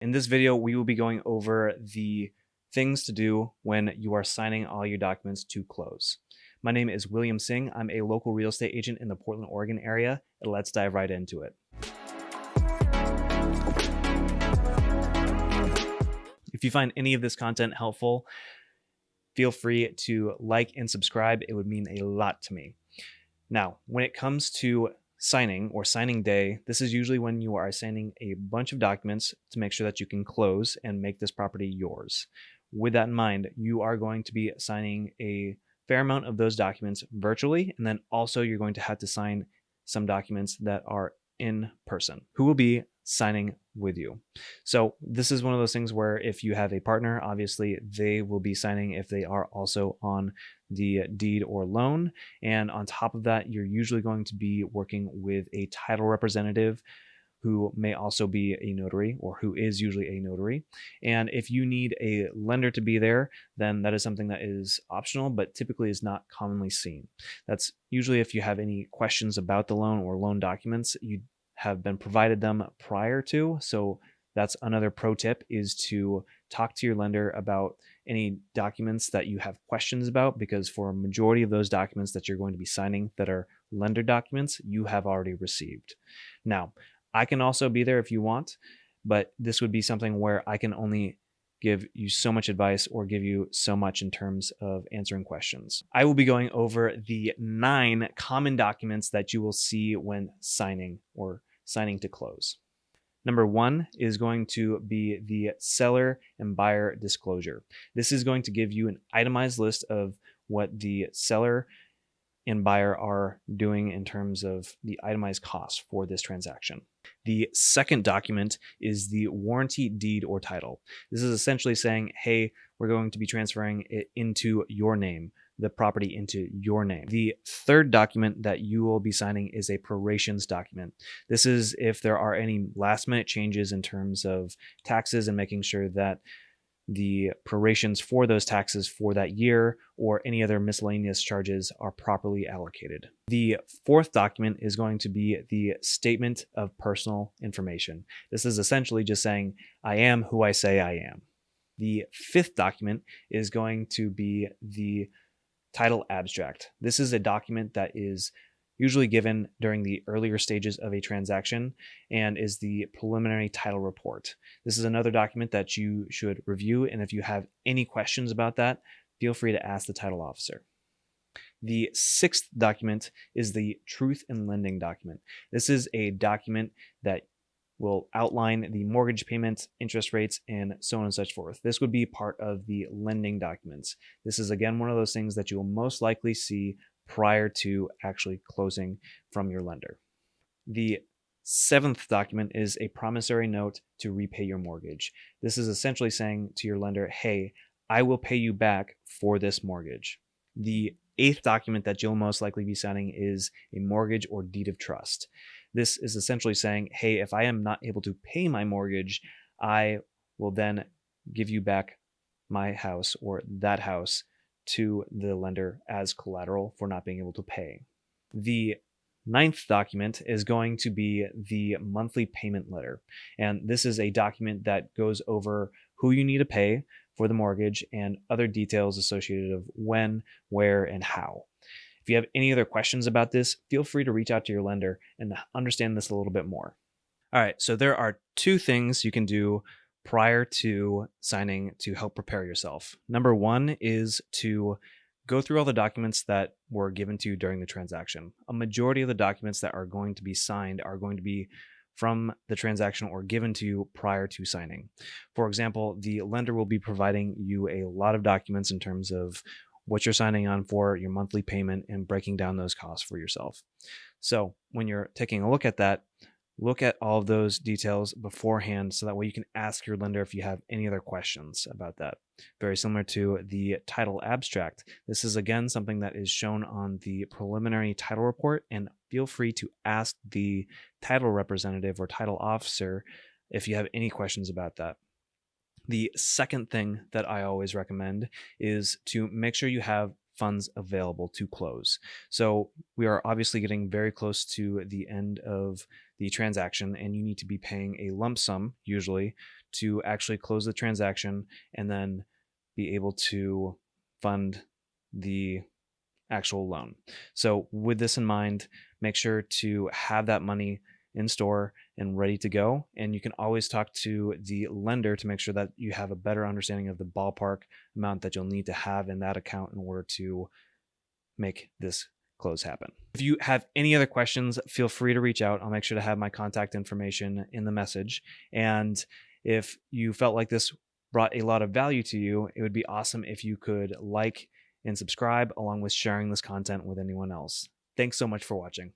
In this video, we will be going over the things to do when you are signing all your documents to close. My name is William Singh. I'm a local real estate agent in the Portland, Oregon area, and let's dive right into it. If you find any of this content helpful, feel free to like and subscribe. It would mean a lot to me. Now, when it comes to signing or signing day, this is usually when you are signing a bunch of documents to make sure that you can close and make this property yours. With that in mind, you are going to be signing a fair amount of those documents virtually, and then also you're going to have to sign some documents that are in person. Who will be signing with you? So this is one of those things where if you have a partner, obviously they will be signing if they are also on the deed or loan. And on top of that, you're usually going to be working with a title representative who may also be a notary, or who is usually a notary. And if you need a lender to be there, then that is something that is optional, but typically is not commonly seen. That's usually if you have any questions about the loan or loan documents, you have been provided them prior to. So that's another pro tip, is to talk to your lender about any documents that you have questions about, because for a majority of those documents that you're going to be signing that are lender documents, you have already received. Now, I can also be there if you want, but this would be something where I can only give you so much advice or give you so much in terms of answering questions. I will be going over the 9 common documents that you will see when signing or signing to close. Number 1 is going to be the seller and buyer disclosure. This is going to give you an itemized list of what the seller and buyer are doing in terms of the itemized cost for this transaction. The second document is the warranty deed or title. This is essentially saying, hey, we're going to be transferring it into your name, the property into your name. The third document that you will be signing is a prorations document. This is if there are any last minute changes in terms of taxes and making sure that the prorations for those taxes for that year or any other miscellaneous charges are properly allocated. The fourth document is going to be the statement of personal information. This is essentially just saying, I am who I say I am. The fifth document is going to be the title abstract. This is a document that is usually given during the earlier stages of a transaction and is the preliminary title report. This is another document that you should review, and if you have any questions about that, feel free to ask the title officer. The sixth document is the truth in lending document. This is a document that will outline the mortgage payments, interest rates, and so on and such forth. This would be part of the lending documents. This is again one of those things that you will most likely see prior to actually closing from your lender. The seventh document is a promissory note to repay your mortgage. This is essentially saying to your lender, hey, I will pay you back for this mortgage. The eighth document that you'll most likely be signing is a mortgage or deed of trust. This is essentially saying, hey, if I am not able to pay my mortgage, I will then give you back my house or that house to the lender as collateral for not being able to pay. The ninth document is going to be the monthly payment letter. And this is a document that goes over who you need to pay for the mortgage and other details associated of when, where, and how. If you have any other questions about this, feel free to reach out to your lender and understand this a little bit more. All right, so there are 2 things you can do prior to signing to help prepare yourself. Number 1 is to go through all the documents that were given to you during the transaction. A majority of the documents that are going to be signed are going to be from the transaction or given to you prior to signing. For example, the lender will be providing you a lot of documents in terms of what you're signing on for, your monthly payment, and breaking down those costs for yourself. So when you're taking a look at that, look at all of those details beforehand so that way you can ask your lender if you have any other questions about that. Very similar to the title abstract. This is again something that is shown on the preliminary title report, and feel free to ask the title representative or title officer if you have any questions about that. The second thing that I always recommend is to make sure you have funds available to close. So we are obviously getting very close to the end of the transaction, and you need to be paying a lump sum, usually, to actually close the transaction and then be able to fund the actual loan. So, with this in mind, make sure to have that money in store and ready to go. And you can always talk to the lender to make sure that you have a better understanding of the ballpark amount that you'll need to have in that account in order to make this close happen. If you have any other questions, feel free to reach out. I'll make sure to have my contact information in the message. And if you felt like this brought a lot of value to you, it would be awesome if you could like and subscribe along with sharing this content with anyone else. Thanks so much for watching.